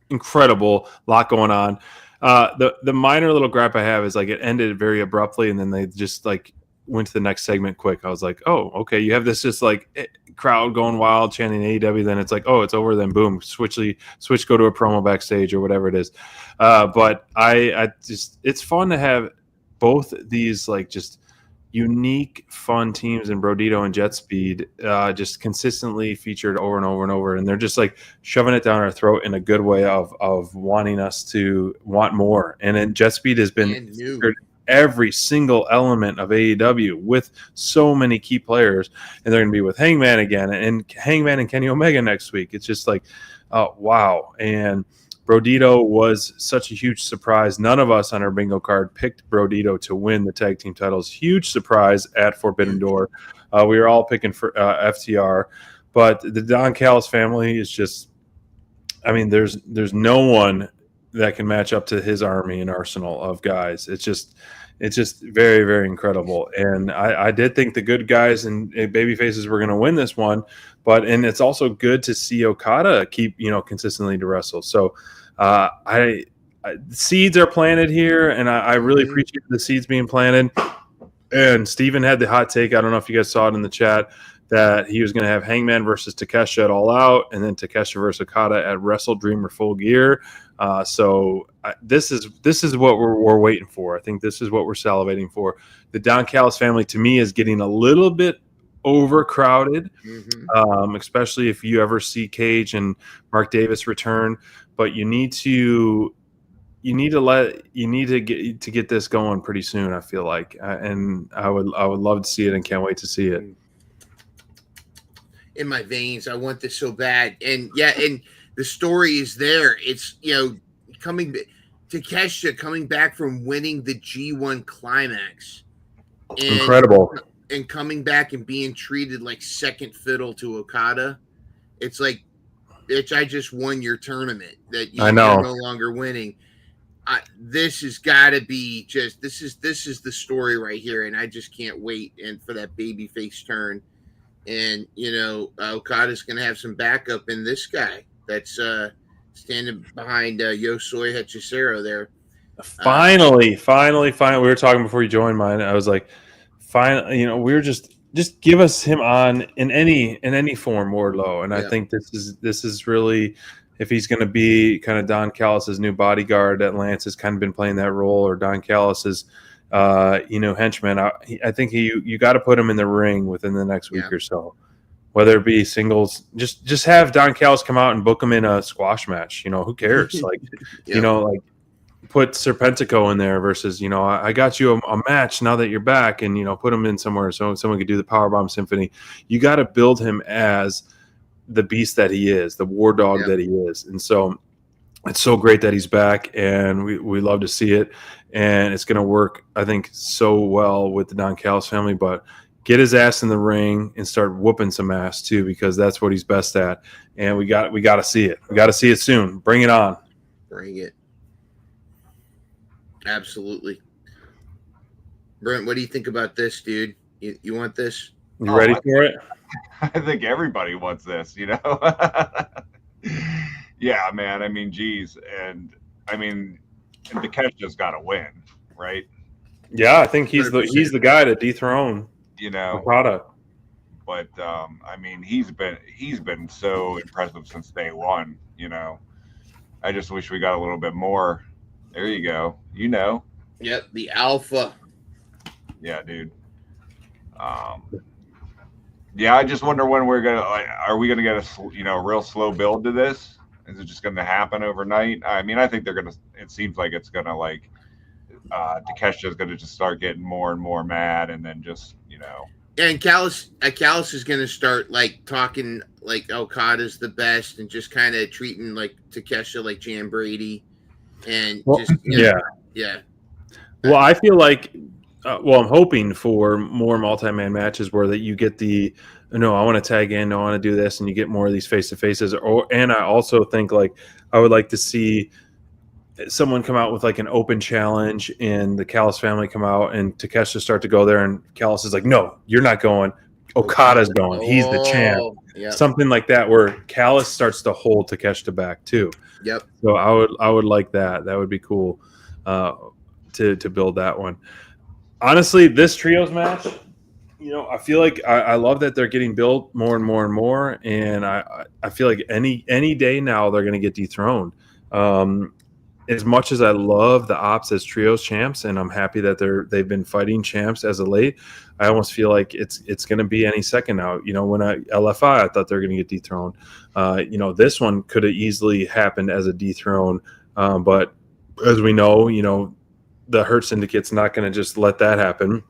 incredible. A lot going on. The minor little gripe I have is like it ended very abruptly, and then they just like went to the next segment quick. I was like, "Oh, okay." You have this just like crowd going wild, chanting AEW. Then it's like, "Oh, it's over." Then boom, switch, go to a promo backstage or whatever it is. But I just, it's fun to have both these like just unique, fun teams in Brodito and Jet Speed just consistently featured over and over and over, and they're just like shoving it down our throat in a good way of wanting us to want more. And then Jet Speed has been featured every single element of AEW with so many key players, and they're going to be with Hangman again, and Hangman and Kenny Omega next week. It's just like, wow. And Brodito was such a huge surprise. None of us on our bingo card picked Brodito to win the tag team titles. Huge surprise at Forbidden Door. We were all picking for FTR, but the Don Callis family is just, I mean, there's no one that can match up to his army and arsenal of guys. It's just very, very incredible. And I did think the good guys and baby faces were going to win this one, and it's also good to see Okada keep, consistently to wrestle. So seeds are planted here, and I really appreciate the seeds being planted. And Steven had the hot take. I don't know if you guys saw it in the chat, that he was going to have Hangman versus Takeshita at All Out, and then Takeshita versus Okada at Wrestle Dream or Full Gear. So this is what we're waiting for. I think this is what we're salivating for. The Don Callis family, to me, is getting a little bit overcrowded, especially if you ever see Cage and Mark Davis return. But you need to get this going pretty soon, I feel like, and I would love to see it, and can't wait to see it. In my veins, I want this so bad. And the story is there. It's, Takeshita coming back from winning the G1 climax. Incredible. And coming back and being treated like second fiddle to Okada. It's like, bitch, I just won your tournament that you're no longer winning. This has got to be just, this is the story right here. And I just can't wait for that babyface turn. And, Okada's going to have some backup in this guy that's standing behind Yosoi Hachicero there. Finally. We were talking before you joined mine. I was like, finally, we were just give us him on in any form, Wardlow. And I think this is really, if he's going to be kind of Don Callis' new bodyguard, that Lance has kind of been playing that role, or Don Callis' henchman. I think you got to put him in the ring within the next week or so, whether it be singles. Just have Don Callis come out and book him in a squash match. Who cares? Like, like put Serpentico in there versus, I got you a match now that you're back, and put him in somewhere so someone could do the Powerbomb Symphony. You got to build him as the beast that he is, the war dog that he is, and so. It's so great that he's back, and we love to see it. And it's going to work, I think, so well with the Don Callis family. But get his ass in the ring and start whooping some ass too, because that's what he's best at. And we got to see it. We got to see it soon. Bring it on. Bring it. Absolutely. Brent, what do you think about this, dude? You want this? You ready for it? I think everybody wants this. Yeah, man. I mean, geez. And I mean, Takeshita's got to win, right? Yeah, I think he's the guy to dethrone Okada. But I mean, he's been so impressive since day one. I just wish we got a little bit more. There you go. Yep, the alpha. Yeah, dude. Yeah, I just wonder when we're gonna are we gonna get a real slow build to this? Is it just gonna happen overnight? I mean, I think they're gonna. It seems like it's gonna Takesha's gonna just start getting more and more mad, and then just And Callis is going to start talking like Okada's the best, and just kind of treating Takesha like Jan Brady, and yeah. Well, I feel like, I'm hoping for more multi-man matches where that you get I want to tag in, I want to do this, and you get more of these face-to-faces. And I also think I would like to see someone come out with an open challenge, and the Callis family come out, and Takesha start to go there, and Callis is like, "No, you're not going. Okada's going. He's the champ." Yep. Something like that, where Callis starts to hold Takesha back too. Yep. So I would like that. That would be cool to build that one. Honestly, this trios match, I feel like I love that they're getting built more and more and more, and I feel like any day now they're going to get dethroned. As much as I love the Ops as trios champs, and I'm happy that they've been fighting champs as of late, I almost feel like it's going to be any second now. When LFI, I thought they were going to get dethroned. This one could have easily happened as a dethrone, but as we know, the Hurt Syndicate's not going to just let that happen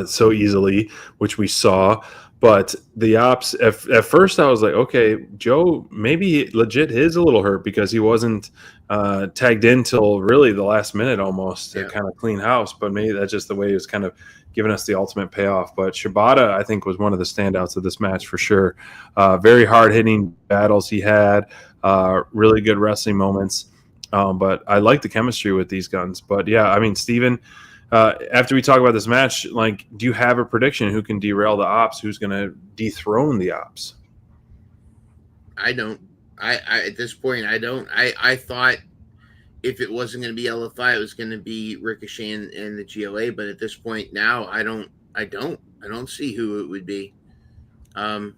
so easily, which we saw. But the Ops, at first I was like, okay, Joe, maybe legit is a little hurt because he wasn't tagged in till really the last minute almost to kind of clean house. But maybe that's just the way he was kind of giving us the ultimate payoff. But Shibata, I think, was one of the standouts of this match for sure. Very hard-hitting battles he had, really good wrestling moments. But I like the chemistry with these guns. But, yeah, I mean, Steven, after we talk about this match, do you have a prediction who can derail the Ops? Who's going to dethrone the Ops? I don't. I at this point, I don't. I thought if it wasn't going to be LFI, it was going to be Ricochet and the GOA. But at this point now, I don't see who it would be. I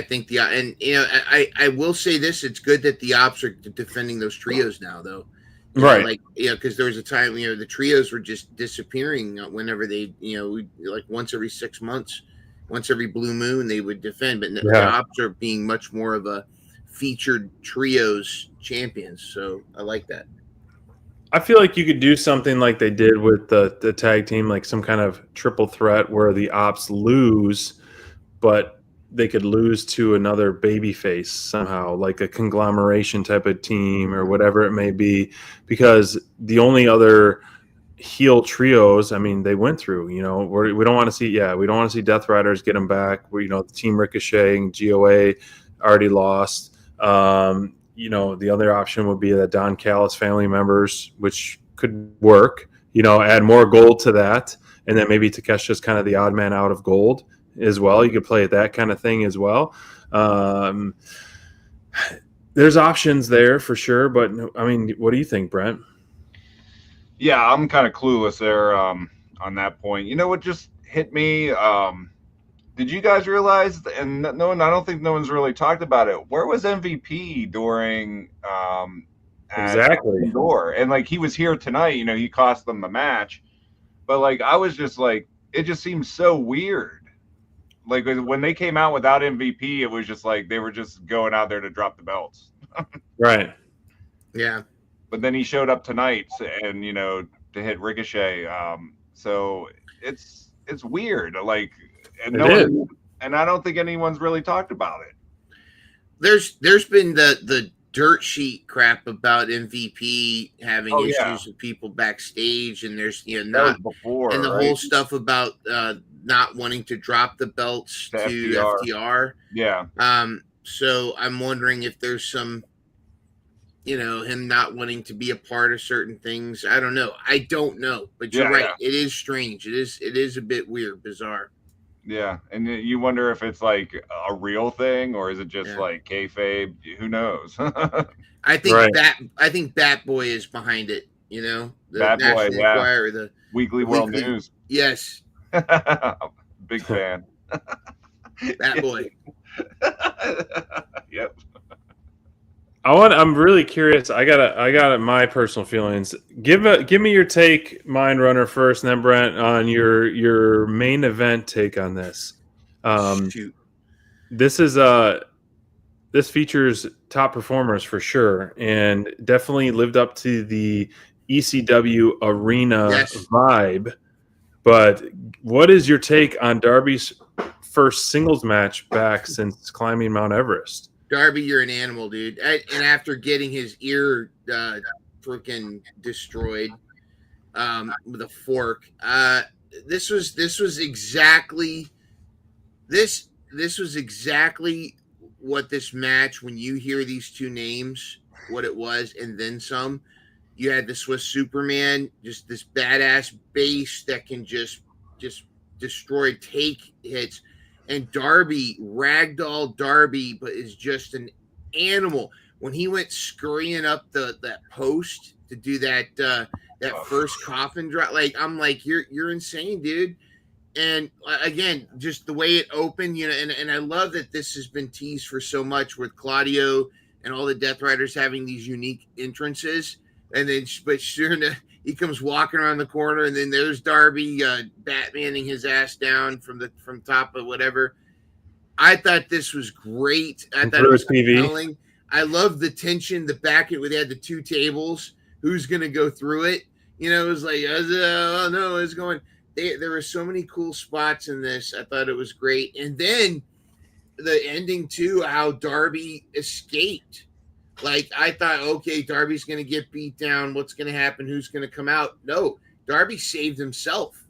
think I will say this: it's good that the Ops are defending those trios now, though. Right. Because there was a time, the trios were just disappearing whenever they, once every 6 months, once every blue moon, they would defend. But the Ops are being much more of a featured trios champions. So I like that. I feel like you could do something like they did with the tag team, like some kind of triple threat where the Ops lose, but they could lose to another babyface somehow, like a conglomeration type of team or whatever it may be, because the only other heel trios, I mean, they went through, we don't want to see Death Riders get them back. The Team Ricochet and GOA already lost. The other option would be the Don Callis family members, which could work, add more gold to that. And then maybe Takesha's kind of the odd man out of gold as well. You could play at that kind of thing as well. There's options there for sure, but I mean, what do you think, Brent? Yeah, I'm kind of clueless there on that point. You know what just hit me? Did you guys realize? And I don't think no one's really talked about it. Where was MVP during exactly Door? And he was here tonight. He cost them the match, but I was just it just seems so weird. When they came out without MVP, it was just they were just going out there to drop the belts. Right. Yeah. But then he showed up tonight and, to hit Ricochet. So it's weird. And I don't think anyone's really talked about it. There's been the dirt sheet crap about MVP having issues with people backstage, and there's not before, and the whole stuff about not wanting to drop the belts to FTR. Yeah. So I'm wondering if there's some, him not wanting to be a part of certain things. I don't know. But you're right. Yeah. It is strange. It is a bit weird, bizarre. Yeah, and you wonder if it's a real thing or is it just kayfabe? Who knows? I think Bat Boy is behind it. You know, the Bad Boy, National yeah. Enquirer, the Weekly World News. Yes, Big fan. Bad Boy. Yep. I'm really curious. I got my personal feelings. Give me your take, Mind Runner, first, and then Brent on your main event take on this. Shoot. This is this features top performers for sure, and definitely lived up to the ECW arena vibe. But what is your take on Darby's first singles match back since climbing Mount Everest? Darby, you're an animal, dude. And after getting his ear freaking destroyed with a fork, this was exactly what this match. When you hear these two names, what it was, and then some. You had the Swiss Superman, just this badass base that can just destroy take hits. And Darby, ragdoll Darby, but is just an animal. When he went scurrying up that post to do that first coffin drop, like I'm like, you're insane, dude. And again, just the way it opened, you know, and I love that this has been teased for so much with Claudio and all the Death Riders having these unique entrances. And then, but sure enough, he comes walking around the corner, and then there's Darby Batmaning his ass down from top of whatever. I thought this was great. I thought it was compelling. I love the tension, the back where they had the two tables. Who's going to go through it? You know, it was like, oh no, it's going. There were so many cool spots in this. I thought it was great. And then the ending too, how Darby escaped. Like, I thought, okay, Darby's going to get beat down. What's going to happen? Who's going to come out? No, Darby saved himself.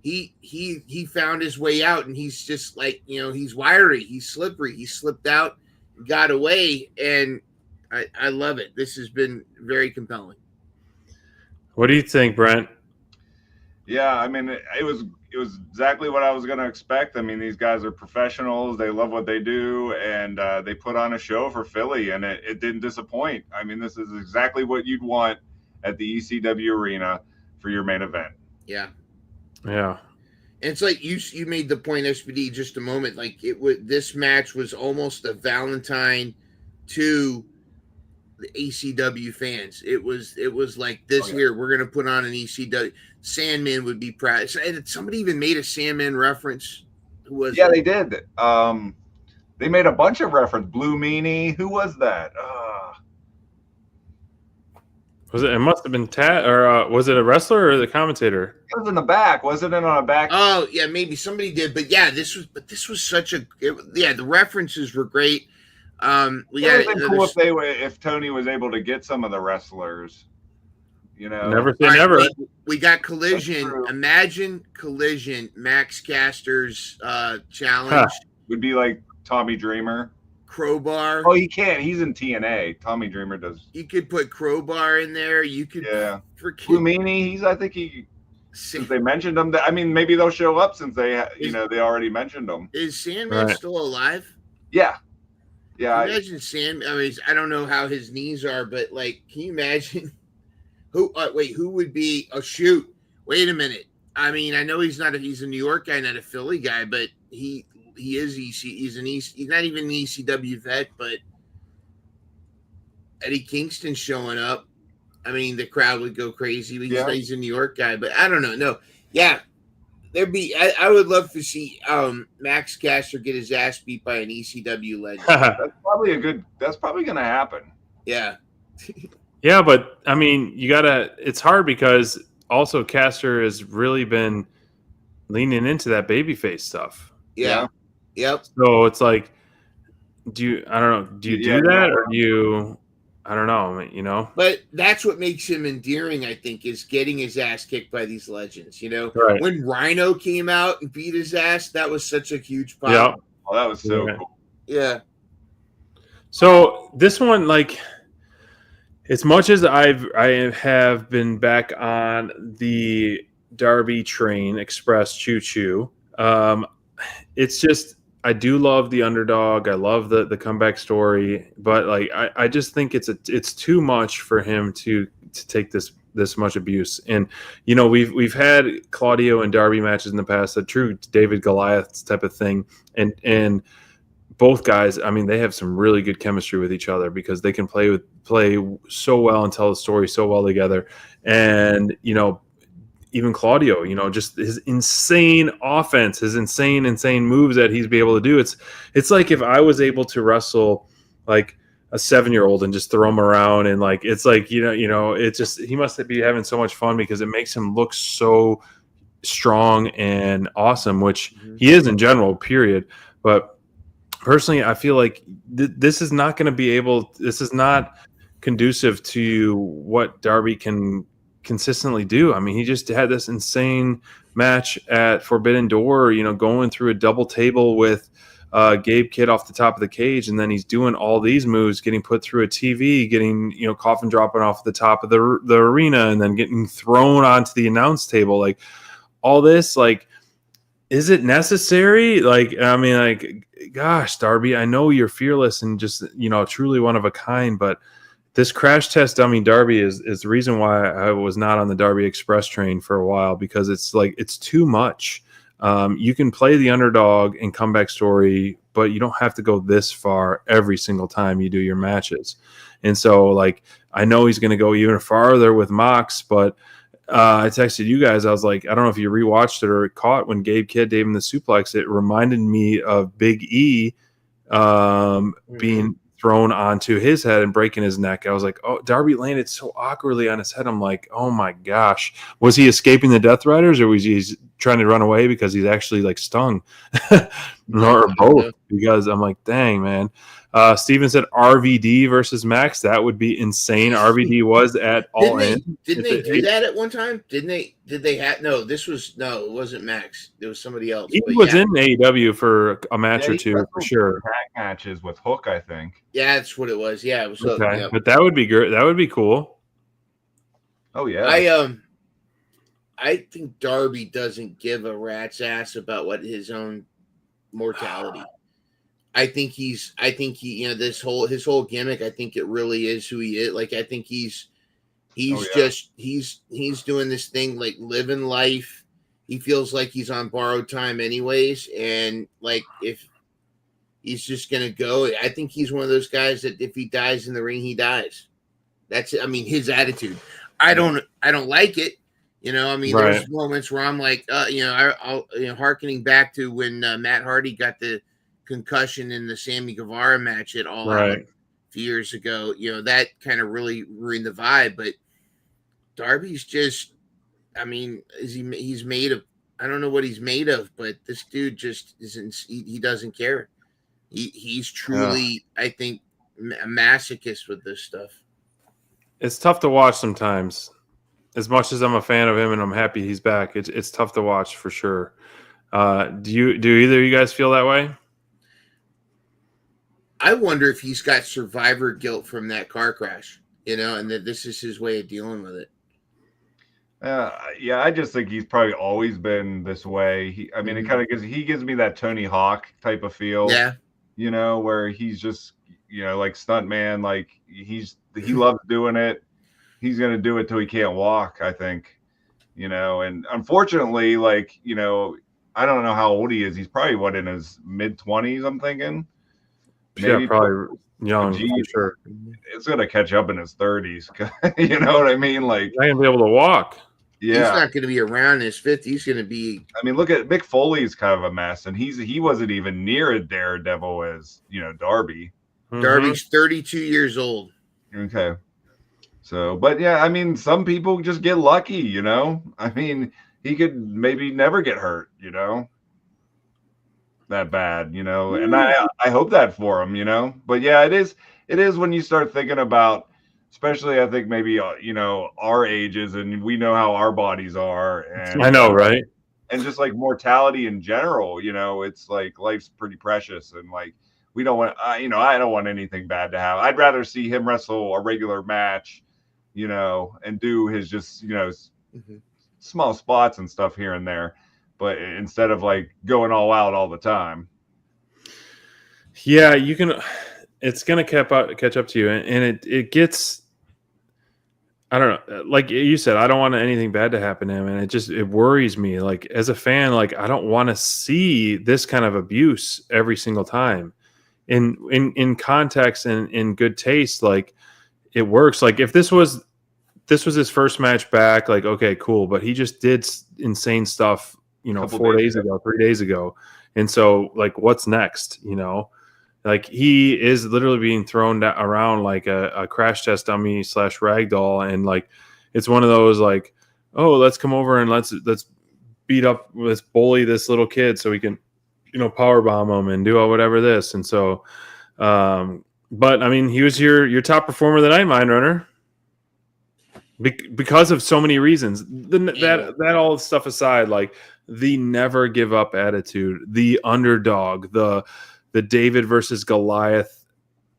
He found his way out, and he's just like, you know, he's wiry. He's slippery. He slipped out, got away, and I love it. This has been very compelling. What do you think, Brent? Yeah, I mean, it was exactly what I was going to expect. I mean, these guys are professionals. They love what they do, and they put on a show for Philly, and it didn't disappoint. I mean, this is exactly what you'd want at the ECW arena for your main event. Yeah. Yeah. And it's like you made the point, SPD, just a moment. Like this match was almost a Valentine to the ECW fans. It was like this here. We're gonna put on an ECW. Sandman would be proud. Somebody even made a Sandman reference. Who was? Yeah, they did. They made a bunch of reference. Blue Meanie. Who was that? Was it? It must have been Tat, or was it a wrestler or the commentator? It was in the back. Wasn't it on a back? Oh yeah, maybe somebody did. But yeah, this was such a. The references were great. It would have been cool if Tony was able to get some of the wrestlers. You know, never say never. We got Collision. Imagine Collision. Max Caster's challenge would be like Tommy Dreamer. Crowbar. Oh, he can't. He's in TNA. Tommy Dreamer does. You could put Crowbar in there. You could. Yeah. Blue Meanie. I think since they mentioned him. I mean, maybe they'll show up since they already mentioned him. Is Sandman still alive? Yeah. Yeah. Imagine Sandman. I mean, I don't know how his knees are, but like, can you imagine? Who would be? Oh shoot! Wait a minute. I mean, I know he's a New York guy, not a Philly guy, but he is EC. He's not even an ECW vet, but Eddie Kingston's showing up. I mean, the crowd would go crazy. He's a New York guy, but I don't know. No, yeah, I would love to see Max Caster get his ass beat by an ECW legend. That's probably going to happen. Yeah. Yeah, but I mean, it's hard because also Caster has really been leaning into that babyface stuff. Yeah. Yep. So it's like, do you do that or do you, I don't know, you know? But that's what makes him endearing, I think, is getting his ass kicked by these legends, you know? Right. When Rhino came out and beat his ass, that was such a huge pop. Yeah. Oh, that was so cool. Yeah. So this one, like, as much as I have been back on the Darby train, Express Choo Choo, it's just, I do love the underdog. I love the comeback story, but like I just think it's too much for him to take this this much abuse. And we've had Claudio and Darby matches in the past, a true David Goliath type of thing, and both guys, I mean, they have some really good chemistry with each other because they can play so well and tell the story so well together. And even Claudio, just his insane offense, his insane moves that he's be able to do. It's like if I was able to wrestle like a 7-year-old and just throw him around, and like it's like it's just, he must be having so much fun because it makes him look so strong and awesome, which he is in general, period. But personally, I feel like this is not going to be able. This is not conducive to what Darby can consistently do. I mean, he just had this insane match at Forbidden Door, going through a double table with Gabe Kidd off the top of the cage, and then he's doing all these moves, getting put through a TV, getting coffin dropping off the top of the arena, and then getting thrown onto the announce table. Like all this, like, is it necessary? Like, I mean, like, gosh, Darby, I know you're fearless and just truly one of a kind, but this crash test dummy Darby is the reason why I was not on the Darby Express train for a while, because it's too much. You can play the underdog and comeback story, but you don't have to go this far every single time you do your matches. And so, like, I know he's going to go even farther with Mox, but I texted you guys. I was like, I don't know if you rewatched it or caught when Gabe Kidd gave him the suplex. It reminded me of Big E being thrown onto his head and breaking his neck. I was like, oh, Darby landed so awkwardly on his head. I'm like, oh my gosh, was he escaping the Death Riders, or was he trying to run away because he's actually like stung? Or both, because I'm like, dang, man. Steven said RVD versus Max. That would be insane. RVD was at All In. Didn't they do that at one time? Didn't they? Did they have? No, it wasn't Max. It was somebody else. He was in AEW for a match or two for sure. Tag matches with Hook, I think. Yeah, that's what it was. Yeah, it was Hook. Okay. Yeah. But that would be good. That would be cool. Oh yeah. I think Darby doesn't give a rat's ass about what his own mortality. I think he, his whole gimmick, I think it really is who he is. Like, I think he's doing this thing, like, living life. He feels like he's on borrowed time anyways. And like, if he's just going to go, I think he's one of those guys that if he dies in the ring, he dies. That's it. I mean, his attitude. I don't like it. I mean, right. There's moments where I'm like, I'll hearkening back to when Matt Hardy got the concussion in the Sammy Guevara match at All Out a few years ago. That kind of really ruined the vibe. But Darby's just, I mean, he's made of, I don't know what he's made of, but this dude just isn't, he doesn't care. He's truly, I think, a masochist with this stuff. It's tough to watch sometimes. As much as I'm a fan of him and I'm happy he's back, it's tough to watch for sure. Do either of you guys feel that way? I wonder if he's got survivor guilt from that car crash, and that this is his way of dealing with it. Yeah, I just think he's probably always been this way. It kind of gives me that Tony Hawk type of feel. Yeah. Where he's just, like stunt man, like he loves doing it. He's going to do it till he can't walk, I think, and unfortunately, like, I don't know how old he is. He's probably in his mid-20s, I'm thinking. Maybe, yeah, probably young, for sure. It's going to catch up in his 30s. You know what I mean? Like, he's not going to be able to walk. Yeah. He's not going to be around his 50s. He's going to be. I mean, look at Mick Foley's kind of a mess, and he wasn't even near a daredevil as, Darby. Darby's 32 years old. Okay. So, but yeah, I mean, some people just get lucky, I mean, he could maybe never get hurt, that bad, and I hope that for him, but yeah, it is when you start thinking about, especially I think maybe, our ages, and we know how our bodies are. And I know, right? And just like mortality in general, it's like life's pretty precious, and like, we don't want, I don't want anything bad to happen. I'd rather see him wrestle a regular match, and do his just, small spots and stuff here and there, but instead of like going all out all the time. Yeah, it's going to catch up to you. And it gets, I don't know. Like you said, I don't want anything bad to happen to him, and it worries me. Like as a fan, like I don't want to see this kind of abuse every single time. In context and in good taste, like it works. Like if this was his first match back, like okay, cool. But he just did insane stuff, 3 days ago, and so like what's next? Like he is literally being thrown around like a crash test dummy / ragdoll, and like it's one of those like, oh, let's come over and let's bully this little kid so we can power bomb him and do whatever this. And so, but I mean, he was your top performer of the night, Mind Runner, because of so many reasons. That all stuff aside, like the never give up attitude, the underdog, the David versus Goliath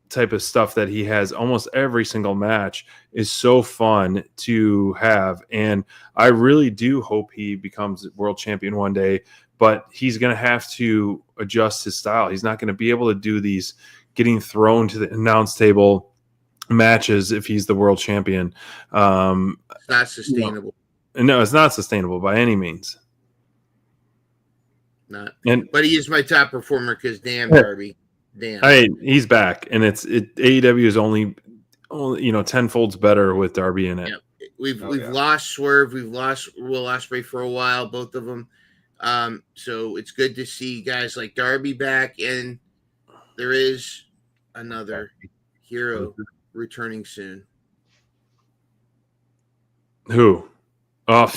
type of stuff that he has almost every single match is so fun to have. And I really do hope he becomes world champion one day, but he's going to have to adjust his style. He's not going to be able to do these getting thrown to the announce table matches if he's the world champion. It's not sustainable. No, it's not sustainable by any means. But he is my top performer because damn Darby. Damn. He's back, and AEW is only 10 folds better with Darby in it. Yeah. We've lost Swerve, we've lost Will Ospreay for a while, both of them. So it's good to see guys like Darby back, and there is another hero returning soon. Who? Oh.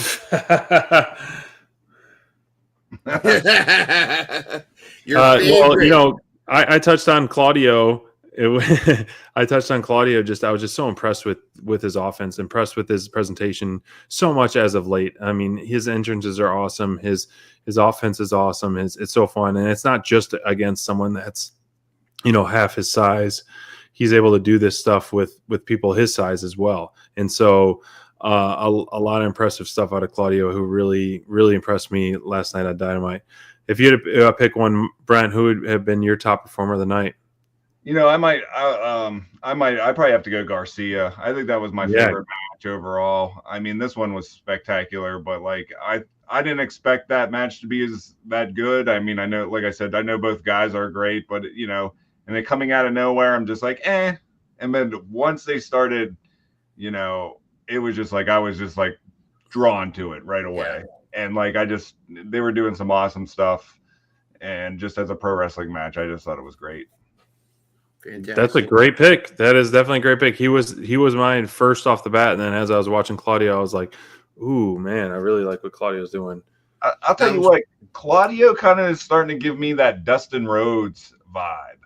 Well, I touched on Claudio. I touched on Claudio. I was just so impressed with his offense, impressed with his presentation so much as of late. I mean, his entrances are awesome. His offense is awesome. It's so fun, and it's not just against someone that's half his size. He's able to do this stuff with people his size as well, and so a lot of impressive stuff out of Claudio, who really really impressed me last night at Dynamite. If you had to pick one, Brent, who would have been your top performer of the night? I probably have to go Garcia. I think that was my favorite match overall. I mean, this one was spectacular, but like I didn't expect that match to be that good. I mean, I know, like I said, I know both guys are great, but and then coming out of nowhere, I'm just like, eh. And then once they started, it was just like I was just like drawn to it right away. Yeah. And like they were doing some awesome stuff, and just as a pro wrestling match, I just thought it was great. Fantastic. That's a great pick. That is definitely a great pick. He was mine first off the bat, and then as I was watching Claudio, I was like, "Ooh, man, I really like what Claudio's doing." I'll tell you what, Claudio kind of is starting to give me that Dustin Rhodes vibe.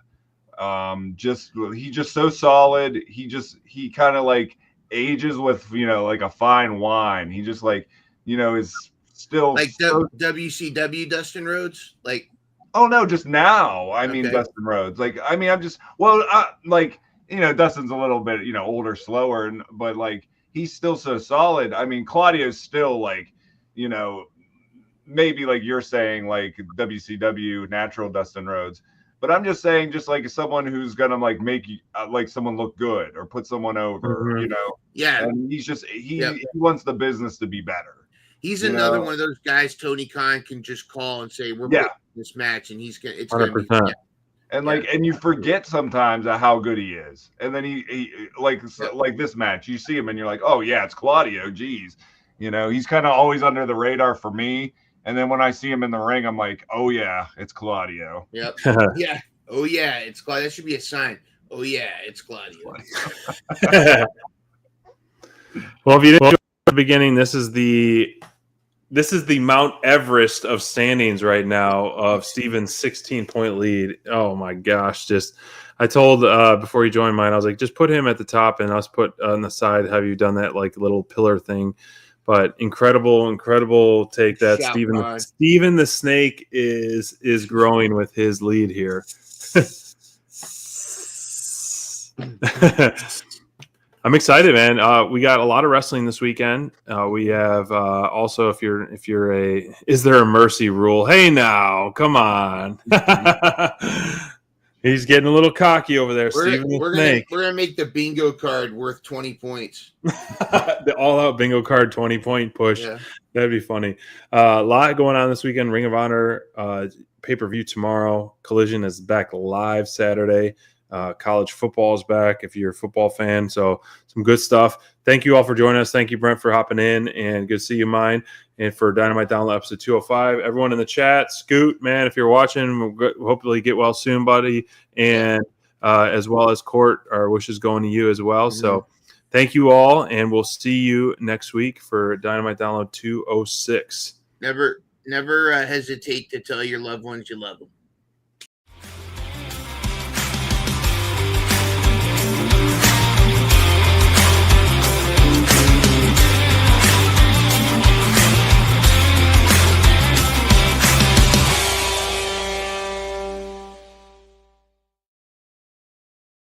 He's just so solid. He kind of like ages with like a fine wine. He just like is still like WCW Dustin Rhodes, like. Oh no, just now. I mean, Dustin Rhodes. Like, I mean, I'm just Dustin's a little bit older, slower, but like he's still so solid. I mean, Claudio's still like, maybe like you're saying like WCW natural Dustin Rhodes, but I'm just saying just like someone who's gonna like make like someone look good or put someone over, Yeah, and he's just he wants the business to be better. He's another one of those guys Tony Khan can just call and say, we're putting this match, and it's going to be and you forget sometimes how good he is. And then he like this match, you see him and you're like, oh yeah, it's Claudio. Geez. He's kind of always under the radar for me. And then when I see him in the ring, I'm like, oh yeah, it's Claudio. Yep. Yeah. Oh yeah, it's Claudio. That should be a sign. Oh yeah, it's Claudio. Well, if you didn't at the beginning, this is the Mount Everest of standings right now of Steven's 16-point lead. Oh my gosh. I told before he joined mine, I was like, just put him at the top and us put on the side. Have you done that like little pillar thing? But incredible take that. Steven the Snake is growing with his lead here. I'm excited, man. We got a lot of wrestling this weekend. We have also, if you're is there a mercy rule? Hey, now, come on. He's getting a little cocky over there, We're, Stephen the we're Snake. gonna make the bingo card worth 20 points. The all-out bingo card 20-point push. Yeah. That'd be funny. A lot going on this weekend. Ring of Honor pay-per-view tomorrow. Collision is back live Saturday. College football is back if you're a football fan. So some good stuff. Thank you all for joining us. Thank you, Brent, for hopping in, and good to see you, mine. And for Dynamite Download episode 205, everyone in the chat, Scoot, man, if you're watching, we'll hopefully get well soon, buddy. And as well as Court, our wishes going to you as well. Mm-hmm. So thank you all, and we'll see you next week for Dynamite Download 206. Never hesitate to tell your loved ones you love them.